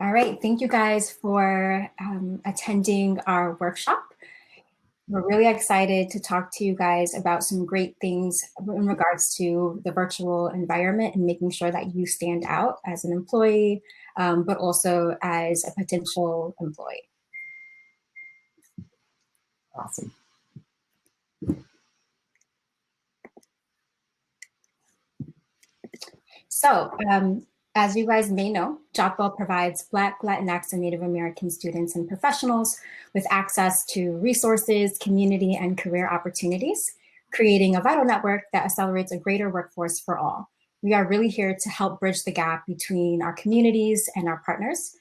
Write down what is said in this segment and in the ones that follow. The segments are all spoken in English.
All right, thank you guys for attending our workshop. We're really excited to talk to you guys about some great things in regards to the virtual environment and making sure that you stand out as an employee, but also as a potential employee. Awesome. So, as you guys may know, JOPWELL provides Black, Latinx, and Native American students and professionals with access to resources, community, and career opportunities, creating a vital network that accelerates a greater workforce for all. We are really here to help bridge the gap between our communities and our partners.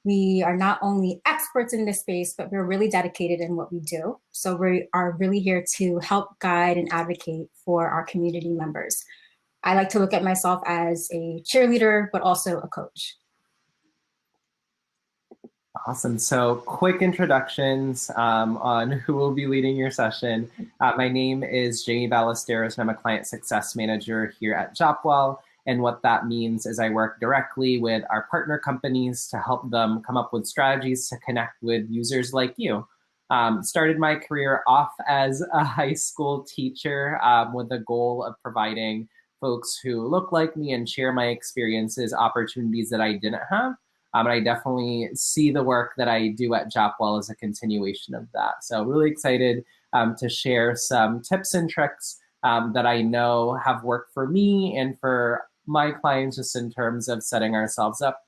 We are not only experts in this space, but we're really dedicated in what we do. So we are really here to help guide and advocate for our community members. I like to look at myself as a cheerleader, but also a coach. Awesome. So quick introductions on who will be leading your session. My name is Jamie Ballesteros, and I'm a client success manager here at JOPWELL. And what that means is I work directly with our partner companies to help them come up with strategies to connect with users like you. Started my career off as a high school teacher with the goal of providing folks who look like me and share my experiences, opportunities that I didn't have. And I definitely see the work that I do at JOPWELL as a continuation of that. So really excited to share some tips and tricks that I know have worked for me and for my clients just in terms of setting ourselves up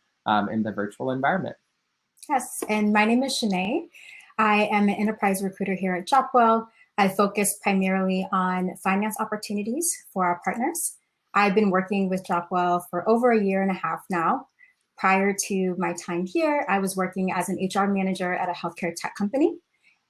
in the virtual environment. Yes, and my name is Shanae. I am an enterprise recruiter here at JOPWELL. I focus primarily on finance opportunities for our partners. I've been working with JOPWELL for over 1.5 years now. Prior to my time here, I was working as an HR manager at a healthcare tech company.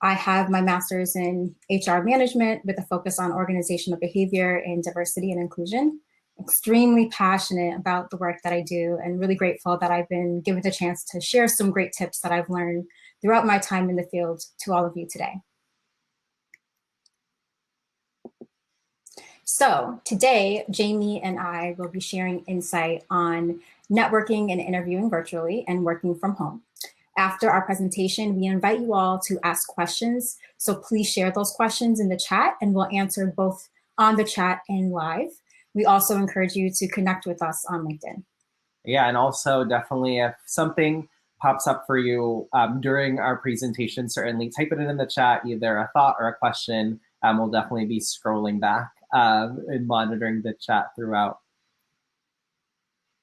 I have my master's in HR management with a focus on organizational behavior and diversity and inclusion. Extremely passionate about the work that I do and really grateful that I've been given the chance to share some great tips that I've learned throughout my time in the field to all of you today. So today, Jamie and I will be sharing insight on networking and interviewing virtually and working from home. After our presentation, we invite you all to ask questions. So please share those questions in the chat and we'll answer both on the chat and live. We also encourage you to connect with us on LinkedIn. Yeah, and also definitely if something pops up for you during our presentation, certainly type it in the chat, either a thought or a question. We'll definitely be scrolling back and monitoring the chat throughout.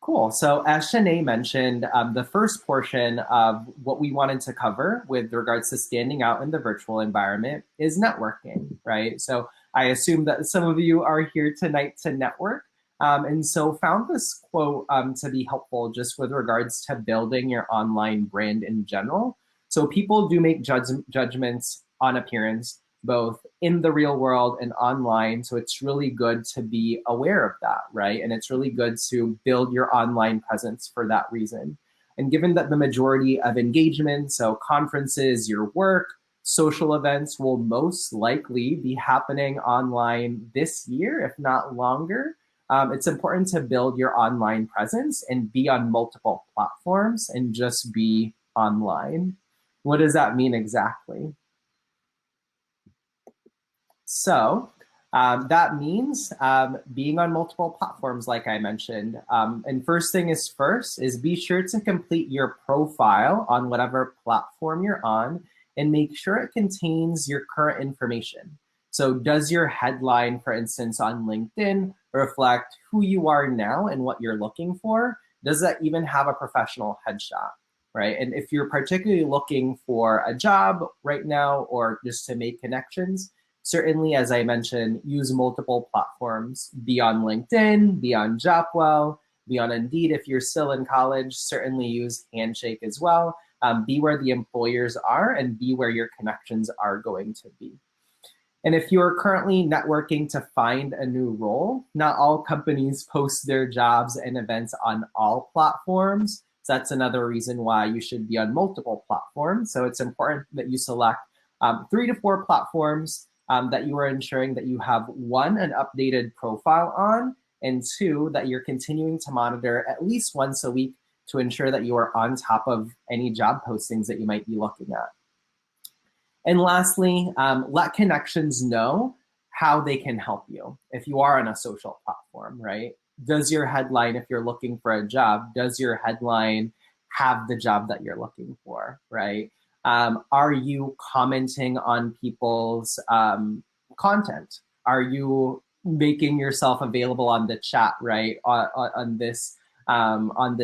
Cool. So as Shanae mentioned, the first portion of what we wanted to cover with regards to standing out in the virtual environment is networking, right? So I assume that some of you are here tonight to network. And so found this quote to be helpful just with regards to building your online brand in general. So people do make judgments on appearance, both in the real world and online. So it's really good to be aware of that, right? And it's really good to build your online presence for that reason. And given that the majority of engagement, so conferences, your work, social events will most likely be happening online this year, if not longer, it's important to build your online presence and be on multiple platforms and just be online. What does that mean exactly? So that means being on multiple platforms, like I mentioned. And first thing is first is be sure to complete your profile on whatever platform you're on and make sure it contains your current information. So does your headline, for instance, on LinkedIn reflect who you are now and what you're looking for? Does that even have a professional headshot, right? And if you're particularly looking for a job right now or just to make connections, certainly, as I mentioned, use multiple platforms. Be on LinkedIn, be on JOPWELL, be on Indeed. If you're still in college, certainly use Handshake as well. Be where the employers are and be where your connections are going to be. And if you're currently networking to find a new role, not all companies post their jobs and events on all platforms. So that's another reason why you should be on multiple platforms. So it's important that you select 3 to 4 platforms that you are ensuring that you have 1, an updated profile on, and 2, that you're continuing to monitor at least once a week to ensure that you are on top of any job postings that you might be looking at. And lastly, let connections know how they can help you if you are on a social platform, right? Does your headline, if you're looking for a job, does your headline have the job that you're looking for, right? Are you commenting on people's content? Are you making yourself available on the chat, right? On this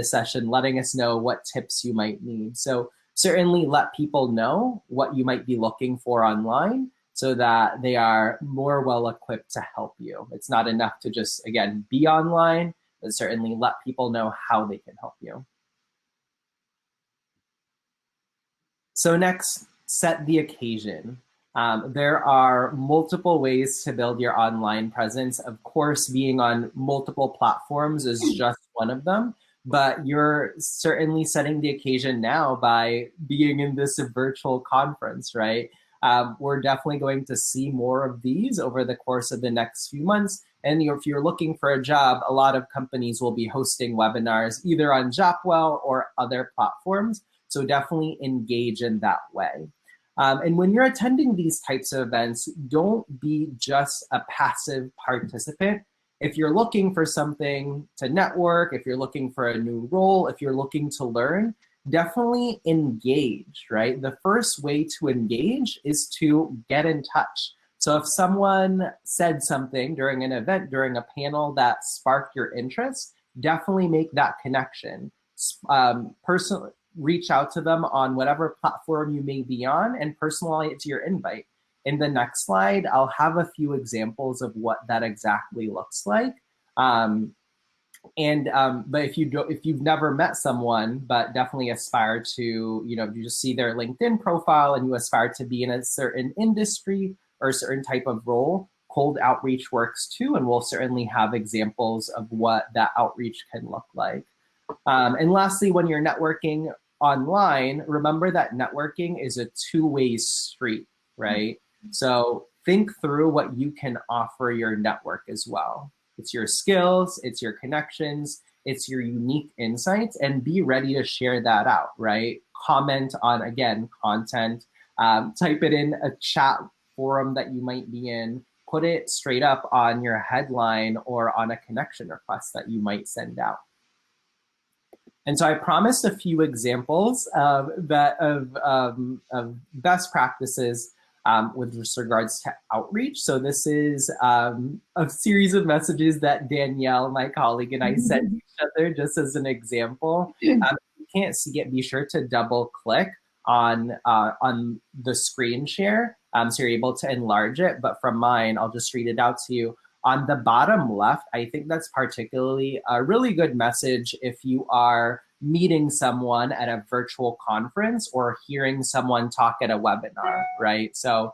session, letting us know what tips you might need. So certainly let people know what you might be looking for online so that they are more well equipped to help you. It's not enough to just, again, be online, but certainly let people know how they can help you. So next, set the occasion. There are multiple ways to build your online presence. Of course, being on multiple platforms is just one of them, but you're certainly setting the occasion now by being in this virtual conference, right? We're definitely going to see more of these over the course of the next few months. And if you're looking for a job, a lot of companies will be hosting webinars either on JOPWELL or other platforms. So definitely engage in that way. And when you're attending these types of events, don't be just a passive participant. If you're looking for something to network, if you're looking for a new role, if you're looking to learn, definitely engage, right? The first way to engage is to get in touch. So if someone said something during an event, during a panel that sparked your interest, definitely make that connection. Personally, reach out to them on whatever platform you may be on and personalize your invite. In the next slide, I'll have a few examples of what that exactly looks like. But if you've never met someone, but definitely aspire to, you just see their LinkedIn profile and you aspire to be in a certain industry or a certain type of role, cold outreach works too, and we'll certainly have examples of what that outreach can look like. And lastly, when you're networking online, remember that networking is a two-way street, right? So think through what you can offer your network as well. It's your skills, it's your connections, it's your unique insights, and be ready to share that out, right? Comment on, again, content, type it in a chat forum that you might be in, put it straight up on your headline or on a connection request that you might send out. And so I promised a few examples of best practices with regards to outreach. So this is a series of messages that Danielle, my colleague, and I sent each other just as an example. If you can't see it, be sure to double click on the screen share so you're able to enlarge it. But from mine, I'll just read it out to you. On the bottom left, I think that's particularly a really good message if you are meeting someone at a virtual conference or hearing someone talk at a webinar, right? So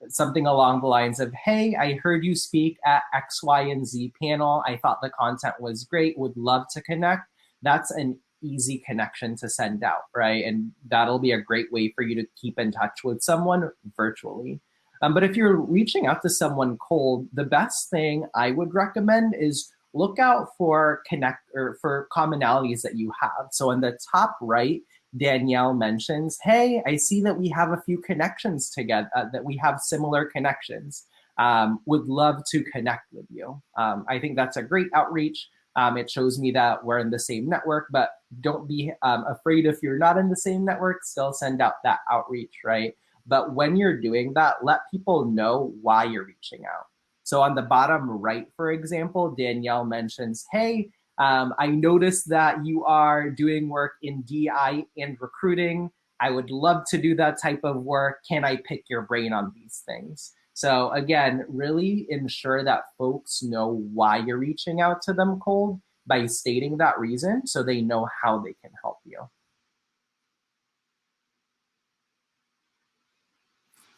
something along the lines of, hey, I heard you speak at X, Y, and Z panel. I thought the content was great, would love to connect. That's an easy connection to send out, right? And that'll be a great way for you to keep in touch with someone virtually. But if you're reaching out to someone cold, the best thing I would recommend is look out for commonalities that you have. So in the top right, Danielle mentions, hey, I see that we have a few connections together, that we have similar connections. Would love to connect with you. I think that's a great outreach. It shows me that we're in the same network, but don't be afraid if you're not in the same network, still send out that outreach, right? But when you're doing that, let people know why you're reaching out. So on the bottom right, for example, Danielle mentions, hey, I noticed that you are doing work in DI and recruiting. I would love to do that type of work. Can I pick your brain on these things? So again, really ensure that folks know why you're reaching out to them cold by stating that reason so they know how they can help you.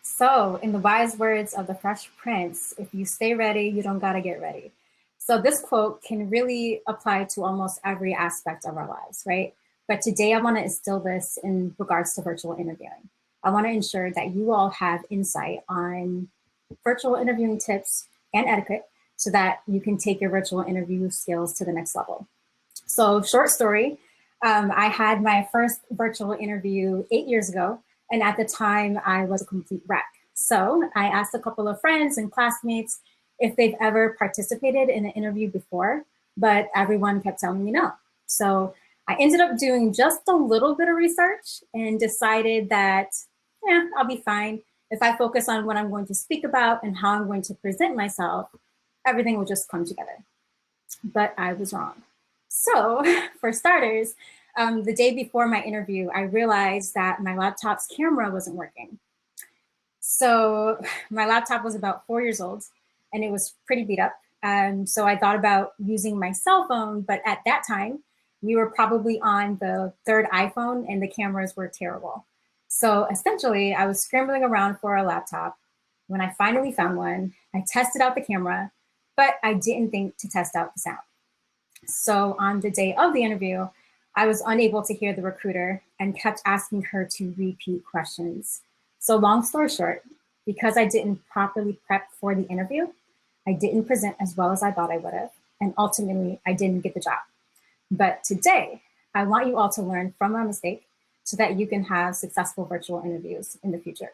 So in the wise words of the Fresh Prince, if you stay ready, you don't gotta get ready. So this quote can really apply to almost every aspect of our lives, right? But today I wanna instill this in regards to virtual interviewing. I wanna ensure that you all have insight on virtual interviewing tips and etiquette so that you can take your virtual interview skills to the next level. So short story, I had my first virtual interview 8 years ago, and at the time I was a complete wreck. So I asked a couple of friends and classmates if they've ever participated in an interview before, but everyone kept telling me no. So I ended up doing just a little bit of research and decided that, yeah, I'll be fine. If I focus on what I'm going to speak about and how I'm going to present myself, everything will just come together. But I was wrong. So for starters, the day before my interview, I realized that my laptop's camera wasn't working. So my laptop was about 4 years old and it was pretty beat up. So I thought about using my cell phone, but at that time, we were probably on the third iPhone and the cameras were terrible. So essentially, I was scrambling around for a laptop. When I finally found one, I tested out the camera, but I didn't think to test out the sound. So on the day of the interview, I was unable to hear the recruiter and kept asking her to repeat questions. So long story short, because I didn't properly prep for the interview, I didn't present as well as I thought I would have, and ultimately I didn't get the job. But today, I want you all to learn from my mistake so that you can have successful virtual interviews in the future.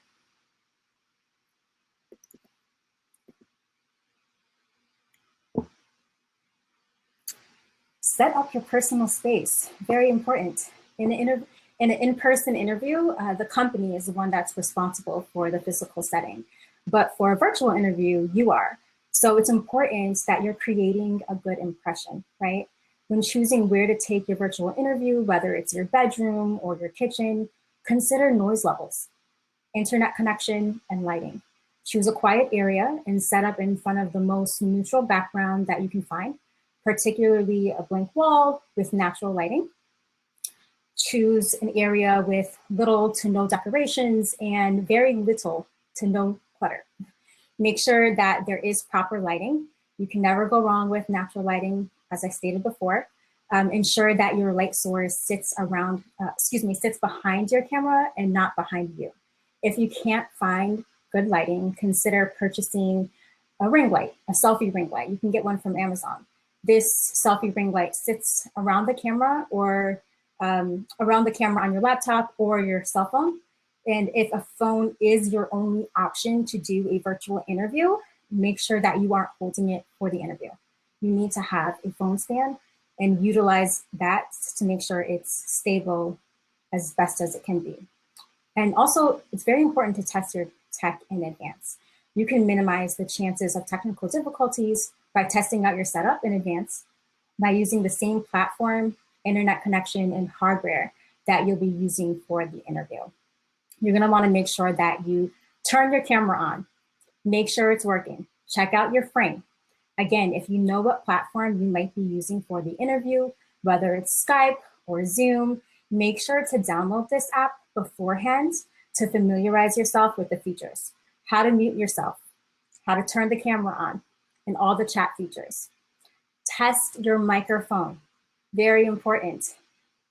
Set up your personal space, very important. In an in-person interview, the company is the one that's responsible for the physical setting. But for a virtual interview, you are. So it's important that you're creating a good impression, right? When choosing where to take your virtual interview, whether it's your bedroom or your kitchen, consider noise levels, internet connection, and lighting. Choose a quiet area and set up in front of the most neutral background that you can find, particularly a blank wall with natural lighting. Choose an area with little to no decorations and very little to no clutter. Make sure that there is proper lighting. You can never go wrong with natural lighting, as I stated before. Ensure that your light source sits behind your camera and not behind you. If you can't find good lighting, consider purchasing a ring light, a selfie ring light. You can get one from Amazon. This selfie ring light sits around the camera or around the camera on your laptop or your cell phone. And if a phone is your only option to do a virtual interview, make sure that you aren't holding it for the interview. You need to have a phone stand and utilize that to make sure it's stable as best as it can be. And also, it's very important to test your tech in advance. You can minimize the chances of technical difficulties by testing out your setup in advance, by using the same platform, internet connection, and hardware that you'll be using for the interview. You're gonna wanna make sure that you turn your camera on, make sure it's working, check out your frame. Again, if you know what platform you might be using for the interview, whether it's Skype or Zoom, make sure to download this app beforehand to familiarize yourself with the features. How to mute yourself, how to turn the camera on, and all the chat features. Test your microphone, very important.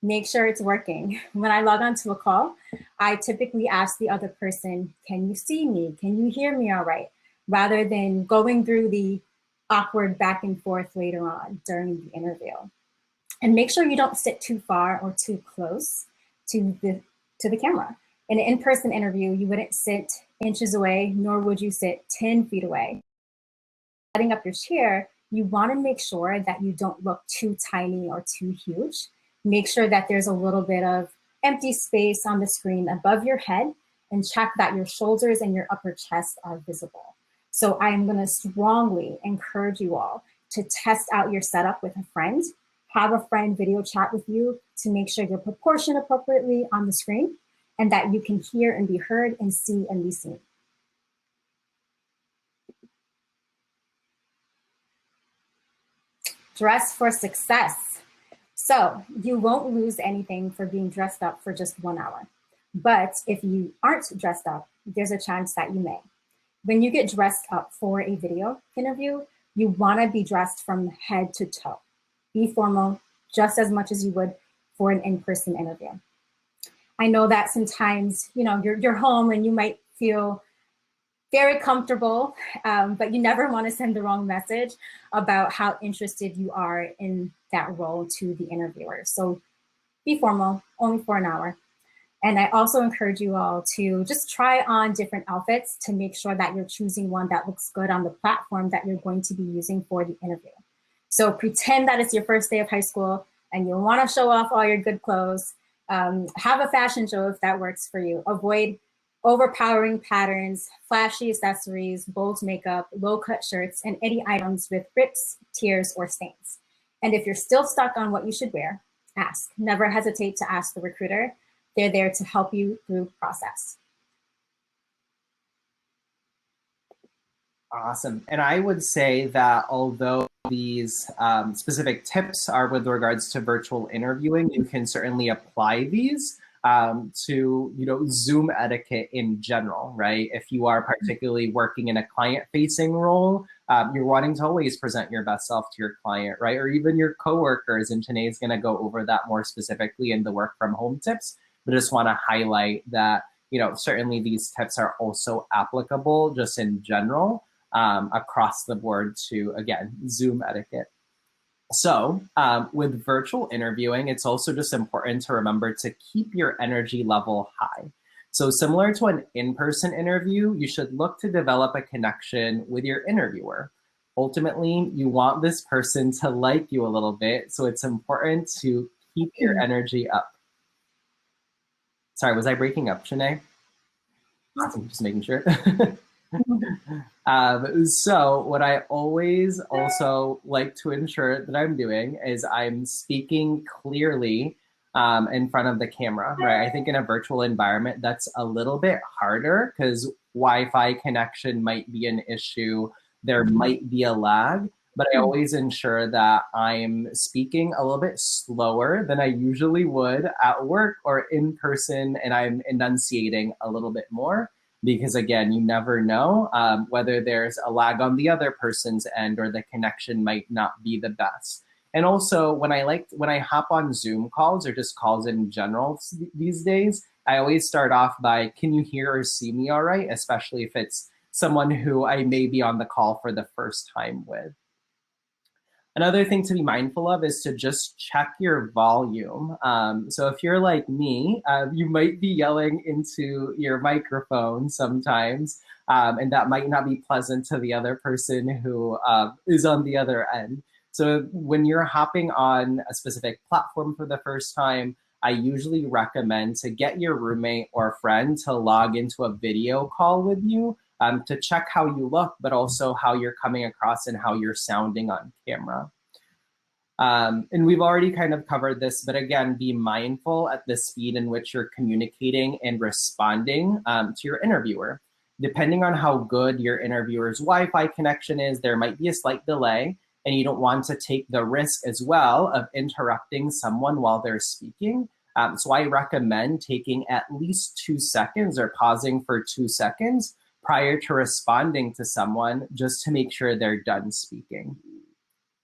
Make sure it's working. When I log on to a call, I typically ask the other person, can you see me? Can you hear me all right? Rather than going through the awkward back and forth later on during the interview. And make sure you don't sit too far or too close to the camera. In an in-person interview, you wouldn't sit inches away, nor would you sit 10 feet away. Setting up your chair, you want to make sure that you don't look too tiny or too huge. Make sure that there's a little bit of empty space on the screen above your head and check that your shoulders and your upper chest are visible. So I'm going to strongly encourage you all to test out your setup with a friend. Have a friend video chat with you to make sure you're proportioned appropriately on the screen and that you can hear and be heard and see and be seen. Dress for success. So you won't lose anything for being dressed up for just 1 hour. But if you aren't dressed up, there's a chance that you may. When you get dressed up for a video interview, you want to be dressed from head to toe. Be formal just as much as you would for an in-person interview. I know that sometimes, you're home and you might feel very comfortable, but you never want to send the wrong message about how interested you are in that role to the interviewer. So be formal, only for an hour. And I also encourage you all to just try on different outfits to make sure that you're choosing one that looks good on the platform that you're going to be using for the interview. So pretend that it's your first day of high school and you want to show off all your good clothes. Have a fashion show if that works for you. Avoid overpowering patterns, flashy accessories, bold makeup, low-cut shirts, and any items with rips, tears, or stains. And if you're still stuck on what you should wear, ask. Never hesitate to ask the recruiter. They're there to help you through the process. Awesome. And I would say that although these specific tips are with regards to virtual interviewing, you can certainly apply these to, Zoom etiquette in general, right? If you are particularly working in a client-facing role, you're wanting to always present your best self to your client, right? Or even your coworkers, and Sinead is going to go over that more specifically in the work from home tips. But I just want to highlight that, certainly these tips are also applicable just in general across the board to, again, Zoom etiquette. So with virtual interviewing, it's also just important to remember to keep your energy level high. So similar to an in-person interview, you should look to develop a connection with your interviewer. Ultimately, you want this person to like you a little bit, so it's important to keep your energy up. Sorry, was I breaking up, Shanae? Awesome, just making sure. So what I always also like to ensure that I'm doing is I'm speaking clearly in front of the camera, right? I think in a virtual environment, that's a little bit harder because Wi-Fi connection might be an issue. There might be a lag, but I always ensure that I'm speaking a little bit slower than I usually would at work or in person, and I'm enunciating a little bit more. Because again, you never know whether there's a lag on the other person's end or the connection might not be the best. And also when I hop on Zoom calls or just calls in general these days, I always start off by, can you hear or see me all right? Especially if it's someone who I may be on the call for the first time with. Another thing to be mindful of is to just check your volume. So if you're like me, you might be yelling into your microphone sometimes, and that might not be pleasant to the other person who is on the other end. So when you're hopping on a specific platform for the first time, I usually recommend to get your roommate or friend to log into a video call with you to check how you look, but also how you're coming across and how you're sounding on camera. And we've already kind of covered this, but again, be mindful at the speed in which you're communicating and responding to your interviewer. Depending on how good your interviewer's Wi-Fi connection is, there might be a slight delay, and you don't want to take the risk as well of interrupting someone while they're speaking. So I recommend taking at least 2 seconds or pausing for 2 seconds prior to responding to someone just to make sure they're done speaking.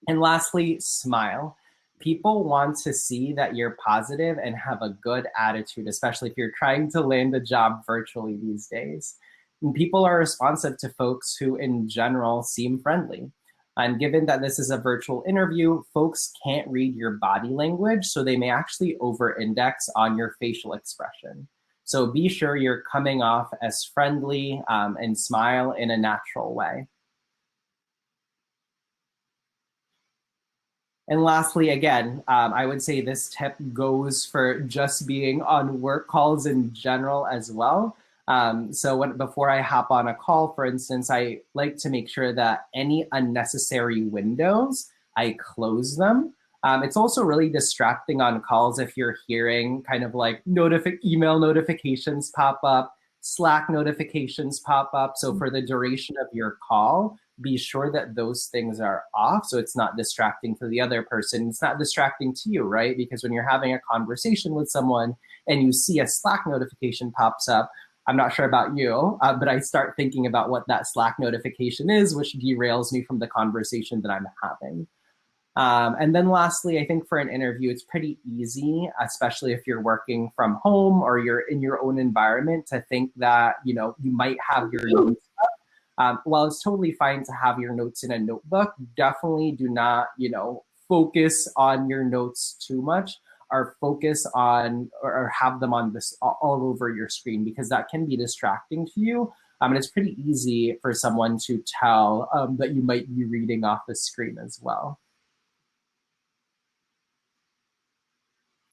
And lastly, smile. People want to see that you're positive and have a good attitude, especially if you're trying to land a job virtually these days. And people are responsive to folks who in general seem friendly. And given that this is a virtual interview, folks can't read your body language, so they may actually over-index on your facial expression. So be sure you're coming off as friendly and smile in a natural way. And lastly, again, I would say this tip goes for just being on work calls in general as well. So before I hop on a call, for instance, I like to make sure that any unnecessary windows, I close them. It's also really distracting on calls if you're hearing kind of like email notifications pop up, Slack notifications pop up. So for the duration of your call, be sure that those things are off so it's not distracting to the other person. It's not distracting to you, right? Because when you're having a conversation with someone and you see a Slack notification pops up, I'm not sure about you, but I start thinking about what that Slack notification is, which derails me from the conversation that I'm having. And then lastly, I think for an interview, it's pretty easy, especially if you're working from home or you're in your own environment, to think that, you might have your notes up. While it's totally fine to have your notes in a notebook, definitely do not, focus on your notes too much. are focused on or have them on this all over your screen, because that can be distracting to you. And it's pretty easy for someone to tell that you might be reading off the screen as well.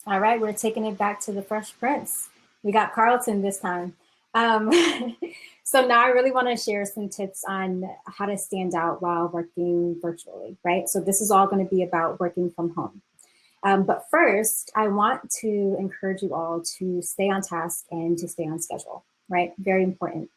All right, we're taking it back to the Fresh Prince. We got Carlton this time. So now I really want to share some tips on how to stand out while working virtually, right? So this is all going to be about working from home. But first, I want to encourage you all to stay on task and to stay on schedule, right? Very important.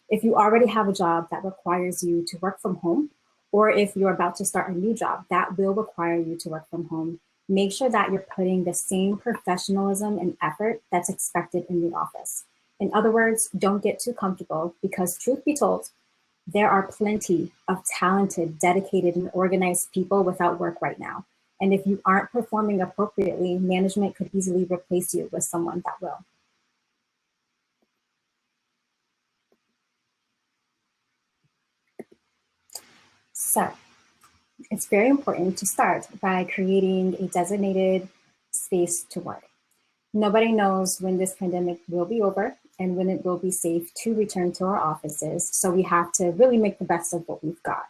If you already have a job that requires you to work from home, or if you're about to start a new job that will require you to work from home, make sure that you're putting the same professionalism and effort that's expected in the office. In other words, don't get too comfortable, because truth be told, there are plenty of talented, dedicated, and organized people without work right now. And if you aren't performing appropriately, management could easily replace you with someone that will. So it's very important to start by creating a designated space to work. Nobody knows when this pandemic will be over and when it will be safe to return to our offices. So we have to really make the best of what we've got.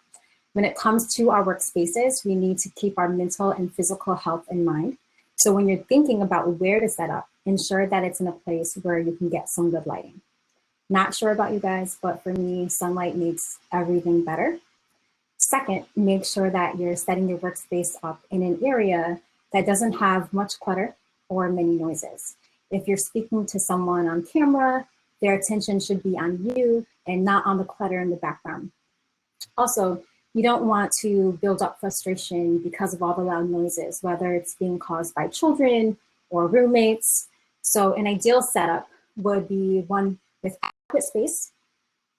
When it comes to our workspaces, we need to keep our mental and physical health in mind. So when you're thinking about where to set up, ensure that it's in a place where you can get some good lighting. Not sure about you guys, but for me, sunlight makes everything better. Second, make sure that you're setting your workspace up in an area that doesn't have much clutter or many noises. If you're speaking to someone on camera, their attention should be on you and not on the clutter in the background. Also, you don't want to build up frustration because of all the loud noises, whether it's being caused by children or roommates. So an ideal setup would be one with adequate space,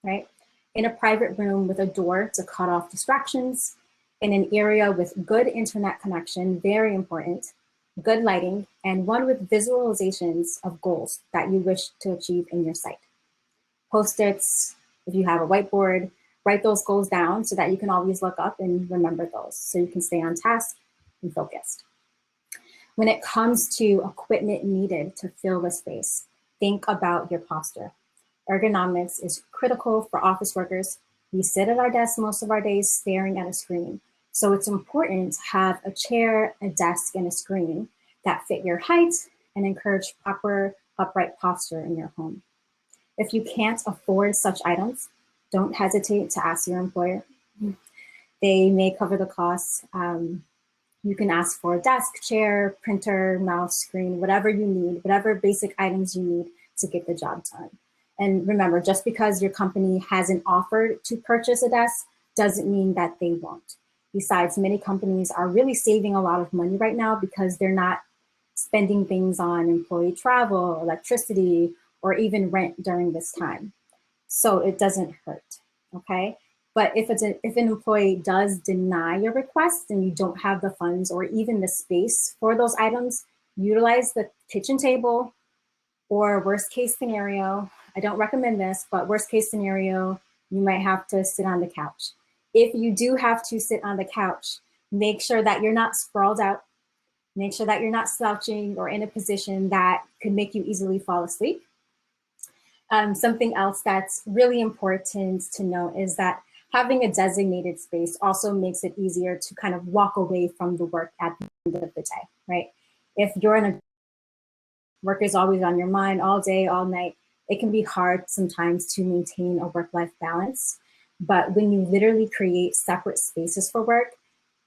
right? In a private room with a door to cut off distractions, in an area with good internet connection, very important, good lighting, and one with visualizations of goals that you wish to achieve in your site. Post-its, if you have a whiteboard, write those goals down so that you can always look up and remember those, so you can stay on task and focused. When it comes to equipment needed to fill the space, think about your posture. Ergonomics is critical for office workers. We sit at our desk most of our days staring at a screen. So it's important to have a chair, a desk, and a screen that fit your height and encourage proper upright posture in your home. If you can't afford such items, don't hesitate to ask your employer. They may cover the costs. You can ask for a desk, chair, printer, mouse, screen, whatever you need, whatever basic items you need to get the job done. And remember, just because your company hasn't offered to purchase a desk doesn't mean that they won't. Besides, many companies are really saving a lot of money right now because they're not spending things on employee travel, electricity, or even rent during this time. So it doesn't hurt, okay? But if an employee does deny your request and you don't have the funds or even the space for those items, utilize the kitchen table, or worst case scenario, I don't recommend this, but worst case scenario, you might have to sit on the couch. If you do have to sit on the couch, make sure that you're not sprawled out. Make sure that you're not slouching or in a position that could make you easily fall asleep. Something else that's really important to note is that having a designated space also makes it easier to kind of walk away from the work at the end of the day, right? If you're in a work is always on your mind all day, all night, it can be hard sometimes to maintain a work-life balance. But when you literally create separate spaces for work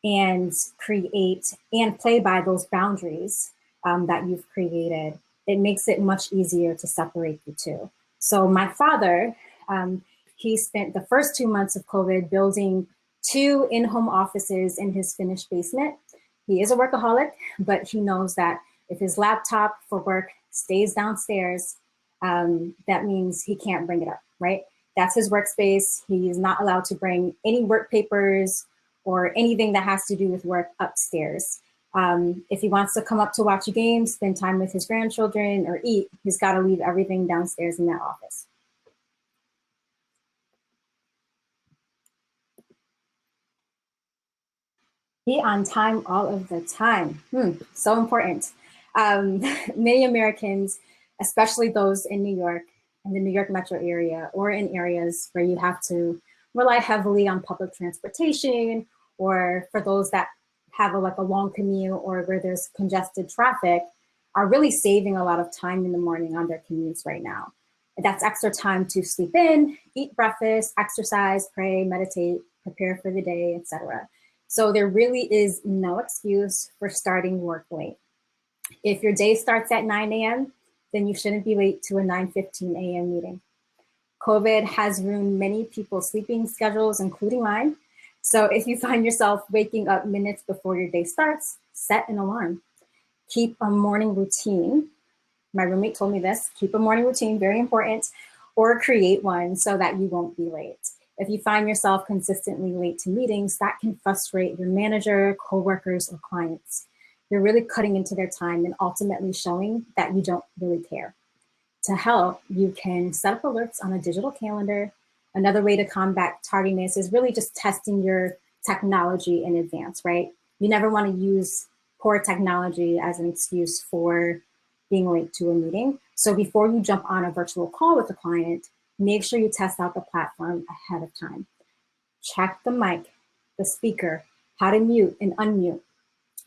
and create and play by those boundaries that you've created, it makes it much easier to separate the two. So my father, he spent the first 2 months of COVID building 2 in-home offices in his finished basement. He is a workaholic, but he knows that if his laptop for work stays downstairs, that means he can't bring it up, right? That's his workspace. He is not allowed to bring any work papers or anything that has to do with work upstairs. If he wants to come up to watch a game, spend time with his grandchildren, or eat, he's got to leave everything downstairs in that office. Be on time all of the time. So important. Many Americans, especially those in New York, in the New York metro area, or in areas where you have to rely heavily on public transportation, or for those that have a long commute or where there's congested traffic, are really saving a lot of time in the morning on their commutes right now. That's extra time to sleep in, eat breakfast, exercise, pray, meditate, prepare for the day, etc. So there really is no excuse for starting work late. If your day starts at 9 a.m., then you shouldn't be late to a 9:15 a.m. meeting. COVID has ruined many people's sleeping schedules, including mine. So if you find yourself waking up minutes before your day starts, set an alarm. Keep a morning routine. My roommate told me this, keep a morning routine, very important, or create one so that you won't be late. If you find yourself consistently late to meetings, that can frustrate your manager, coworkers, or clients. You're really cutting into their time and ultimately showing that you don't really care. To help, you can set up alerts on a digital calendar. Another way to combat tardiness is really just testing your technology in advance, right? You never want to use poor technology as an excuse for being late to a meeting. So before you jump on a virtual call with a client, make sure you test out the platform ahead of time. Check the mic, the speaker, how to mute and unmute.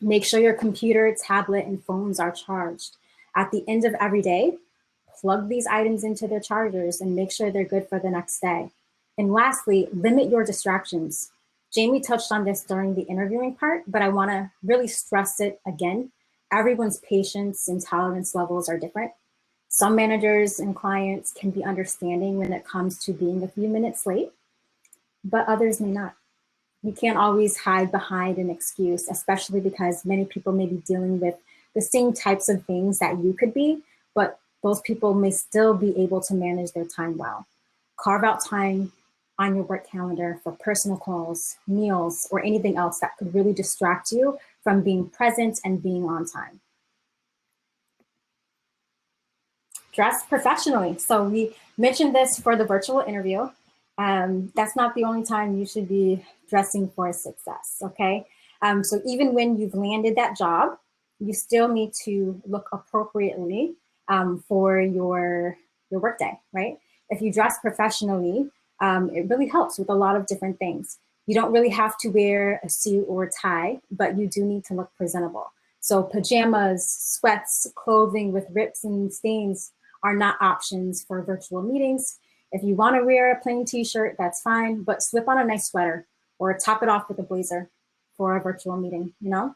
Make sure your computer, tablet, and phones are charged. At the end of every day, plug these items into their chargers and make sure they're good for the next day. And lastly, limit your distractions. Jamie touched on this during the interviewing part, but I want to really stress it again. Everyone's patience and tolerance levels are different. Some managers and clients can be understanding when it comes to being a few minutes late, but others may not. You can't always hide behind an excuse, especially because many people may be dealing with the same types of things that you could be, but those people may still be able to manage their time well. Carve out time on your work calendar for personal calls, meals, or anything else that could really distract you from being present and being on time. Dress professionally. So we mentioned this for the virtual interview. That's not the only time you should be dressing for success, okay? So even when you've landed that job, you still need to look appropriately for your workday, right? If you dress professionally, it really helps with a lot of different things. You don't really have to wear a suit or a tie, but you do need to look presentable. So pajamas, sweats, clothing with rips and stains are not options for virtual meetings. If you want to wear a plain t-shirt, that's fine, but slip on a nice sweater or top it off with a blazer for a virtual meeting, you know?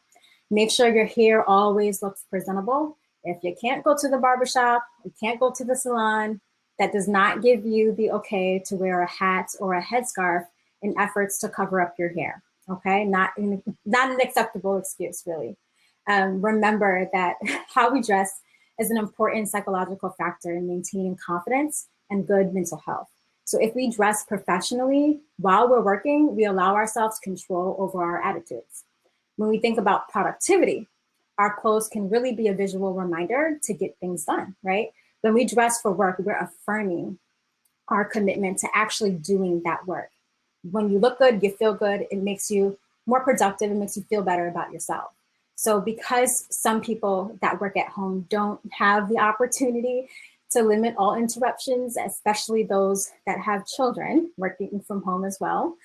Make sure your hair always looks presentable. If you can't go to the barbershop, you can't go to the salon, that does not give you the okay to wear a hat or a headscarf in efforts to cover up your hair, okay? Not an acceptable excuse, really. Remember that how we dress is an important psychological factor in maintaining confidence and good mental health. So if we dress professionally while we're working, we allow ourselves control over our attitudes. When we think about productivity, our clothes can really be a visual reminder to get things done, right? When we dress for work, we're affirming our commitment to actually doing that work. When you look good, you feel good, it makes you more productive, it makes you feel better about yourself. So because some people that work at home don't have the opportunity to limit all interruptions, especially those that have children working from home as well,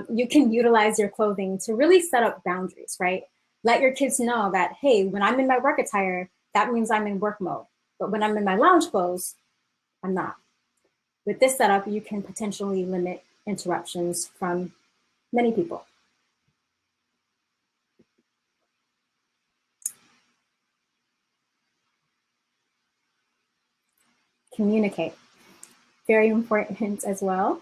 you can utilize your clothing to really set up boundaries, right? Let your kids know that, hey, when I'm in my work attire, that means I'm in work mode. But when I'm in my lounge clothes, I'm not. With this setup, you can potentially limit interruptions from many people. Communicate, very important as well.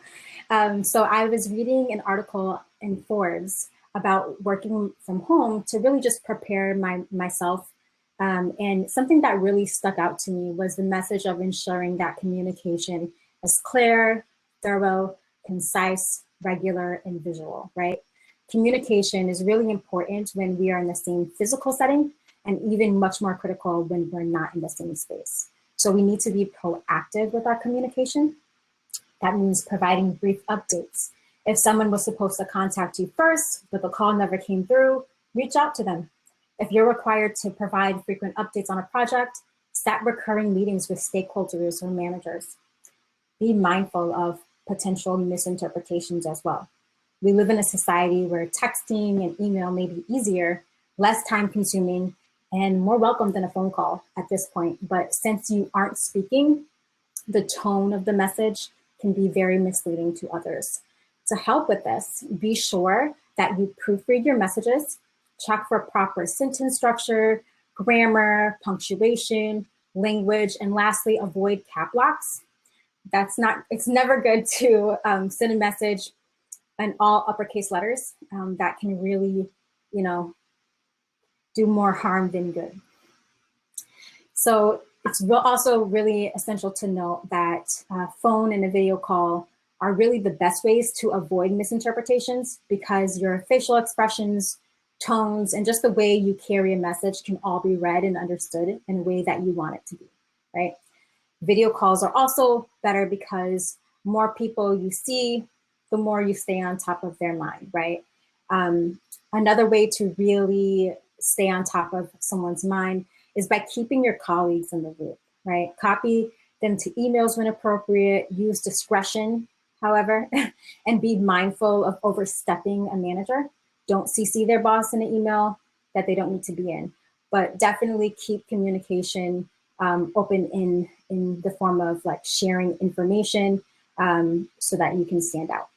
So I was reading an article in Forbes about working from home to really just prepare myself. And something that really stuck out to me was the message of ensuring that communication is clear, thorough, concise, regular, and visual, right? Communication is really important when we are in the same physical setting and even much more critical when we're not in the same space. So we need to be proactive with our communication. That means providing brief updates. If someone was supposed to contact you first, but the call never came through, reach out to them. If you're required to provide frequent updates on a project, set recurring meetings with stakeholders or managers. Be mindful of potential misinterpretations as well. We live in a society where texting and email may be easier, less time consuming, and more welcome than a phone call at this point. But since you aren't speaking, the tone of the message can be very misleading to others. To help with this, be sure that you proofread your messages, check for proper sentence structure, grammar, punctuation, language, and lastly, avoid cap locks. It's never good to send a message in all uppercase letters. That can really, do more harm than good. So it's also really essential to note that phone and a video call are really the best ways to avoid misinterpretations, because your facial expressions, tones, and just the way you carry a message can all be read and understood in a way that you want it to be, right? Video calls are also better because more people you see, the more you stay on top of their mind, right? Another way to really stay on top of someone's mind is by keeping your colleagues in the loop, right? Copy them to emails when appropriate, use discretion, however, and be mindful of overstepping a manager. Don't CC their boss in an email that they don't need to be in, but definitely keep communication open in the form of like sharing information so that you can stand out.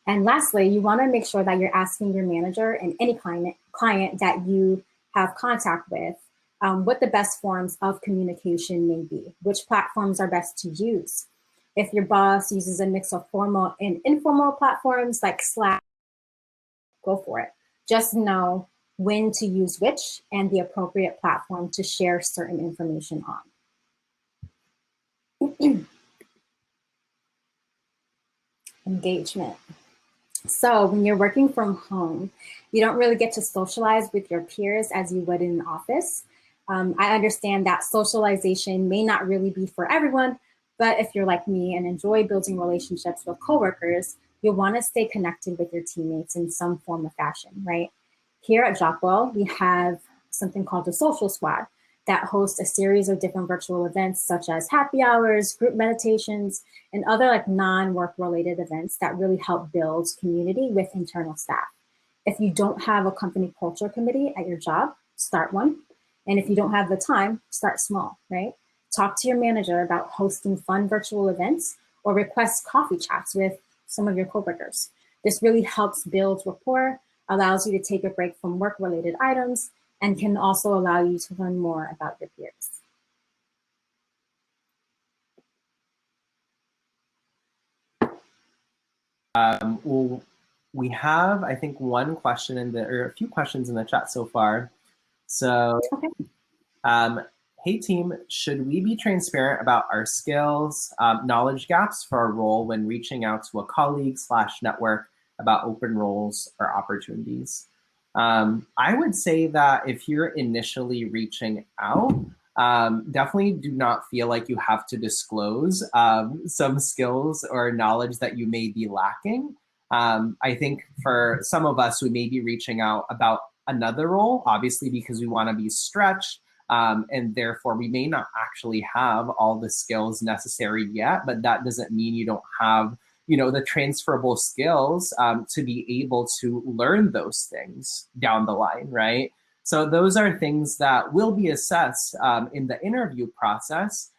And lastly, you want to make sure that you're asking your manager and any client that you have contact with what the best forms of communication may be, which platforms are best to use. If your boss uses a mix of formal and informal platforms like Slack, go for it. Just know when to use which and the appropriate platform to share certain information on. Engagement. So when you're working from home, you don't really get to socialize with your peers as you would in an office. I understand that socialization may not really be for everyone, but if you're like me and enjoy building relationships with coworkers, you'll want to stay connected with your teammates in some form or fashion, right? Here at JOPWELL, we have something called the Social Squad that hosts a series of different virtual events such as happy hours, group meditations, and other like non-work related events that really help build community with internal staff. If you don't have a company culture committee at your job, start one. And if you don't have the time, start small, right? Talk to your manager about hosting fun virtual events or request coffee chats with some of your coworkers. This really helps build rapport, allows you to take a break from work-related items, and can also allow you to learn more about your peers. Well, we have, I think, one question or a few questions in the chat so far. So, okay. Hey team, should we be transparent about our skills, knowledge gaps for our role when reaching out to a colleague / network about open roles or opportunities? I would say that if you're initially reaching out, definitely do not feel like you have to disclose some skills or knowledge that you may be lacking. I think for some of us, we may be reaching out about another role, obviously because we want to be stretched, and therefore we may not actually have all the skills necessary yet, but that doesn't mean you don't have the transferable skills to be able to learn those things down the line, right? So those are things that will be assessed in the interview process.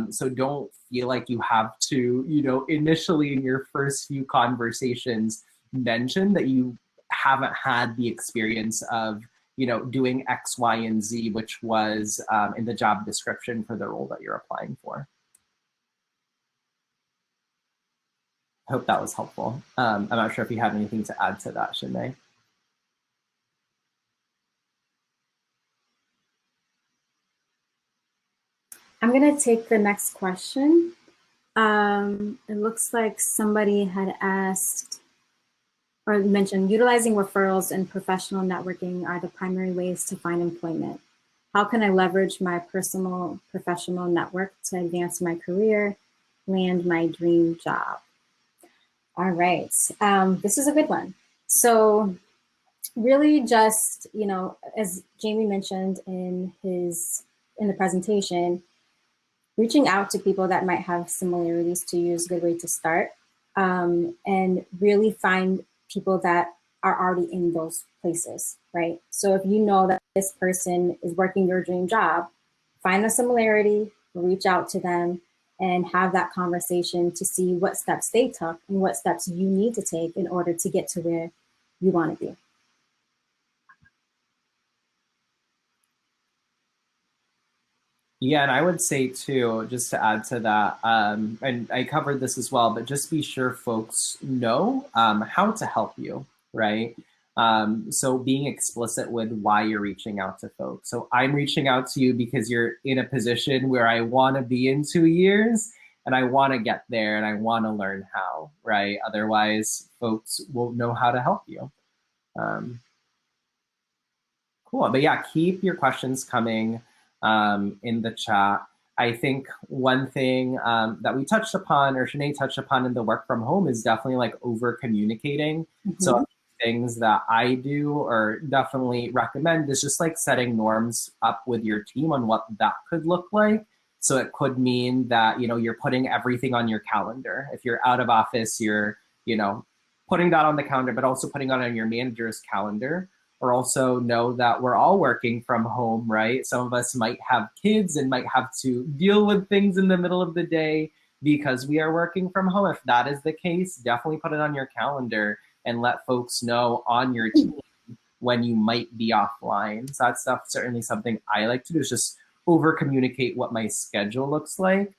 So don't feel like you have to, initially in your first few conversations, mention that you haven't had the experience of, doing X, Y, and Z, which was in the job description for the role that you're applying for. I hope that was helpful. I'm not sure if you have anything to add to that, Shanae. I'm going to take the next question. It looks like somebody had asked or mentioned utilizing referrals and professional networking are the primary ways to find employment. How can I leverage my personal professional network to advance my career, land my dream job? All right, this is a good one. So Really just, as Jamie mentioned in the presentation, reaching out to people that might have similarities to you is a good way to start, and really find people that are already in those places, right? So if you know that this person is working your dream job, find the similarity, reach out to them, and have that conversation to see what steps they took and what steps you need to take in order to get to where you want to be. Yeah, and I would say too, just to add to that, and I covered this as well, but just be sure folks know how to help you, right? So being explicit with why you're reaching out to folks. So I'm reaching out to you because you're in a position where I want to be in 2 years and I want to get there and I want to learn how, right? Otherwise, folks won't know how to help you. Cool. But yeah, keep your questions coming in the chat. I think one thing that we touched upon, or Sinead touched upon in the work from home, is definitely like over communicating. Mm-hmm. So things that I do or definitely recommend is just like setting norms up with your team on what that could look like. So it could mean that, you're putting everything on your calendar. If you're out of office, you're, putting that on the calendar, but also putting it on your manager's calendar. Or also know that we're all working from home, right? Some of us might have kids and might have to deal with things in the middle of the day because we are working from home. If that is the case, definitely put it on your calendar and let folks know on your team when you might be offline. So that's certainly something I like to do, is just over communicate what my schedule looks like,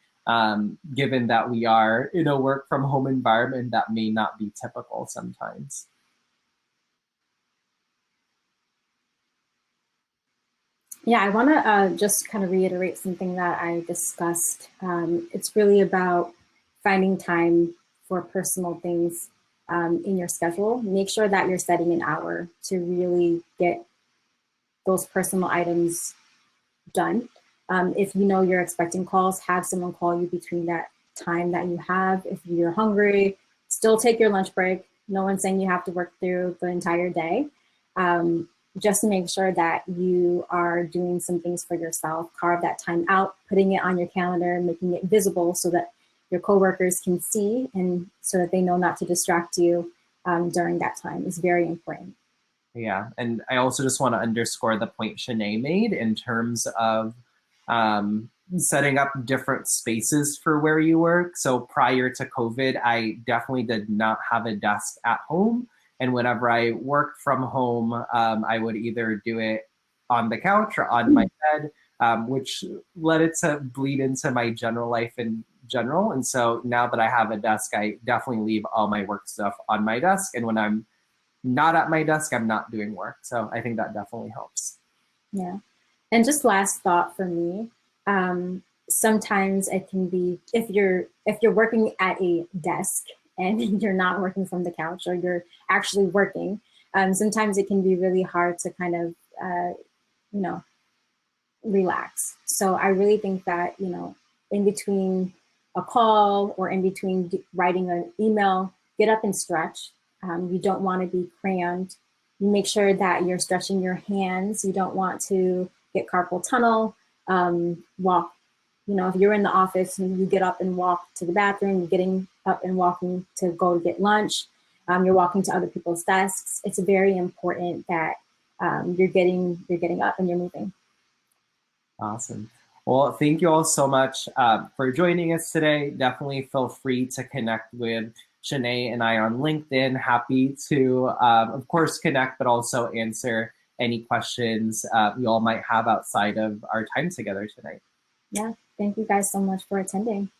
given that we are in a work from home environment that may not be typical sometimes. Yeah, I want to just kind of reiterate something that I discussed. It's really about finding time for personal things in your schedule. Make sure that you're setting an hour to really get those personal items done. If you know you're expecting calls, have someone call you between that time that you have. If you're hungry, still take your lunch break. No one's saying you have to work through the entire day. Just to make sure that you are doing some things for yourself. Carve that time out, putting it on your calendar, making it visible so that your coworkers can see and so that they know not to distract you during that time is very important. Yeah, and I also just want to underscore the point Sinead made in terms of setting up different spaces for where you work. So prior to COVID, I definitely did not have a desk at home. And whenever I worked from home, I would either do it on the couch or on my bed, which led it to bleed into my general life in general. And so now that I have a desk, I definitely leave all my work stuff on my desk. And when I'm not at my desk, I'm not doing work. So I think that definitely helps. Yeah. And just last thought for me, sometimes it can be, if you're working at a desk, and you're not working from the couch or you're actually working, sometimes it can be really hard to kind of, relax. So I really think that, in between a call or in between writing an email, get up and stretch. You don't want to be crammed. You make sure that you're stretching your hands. You don't want to get carpal tunnel. Walk. If you're in the office and you get up and walk to the bathroom, you're getting up and walking to go to get lunch, you're walking to other people's desks. It's very important that you're getting up and you're moving. Awesome. Well, thank you all so much for joining us today. Definitely feel free to connect with Sinead and I on LinkedIn. Happy to, of course, connect, but also answer any questions you all might have outside of our time together tonight. Yeah, thank you guys so much for attending.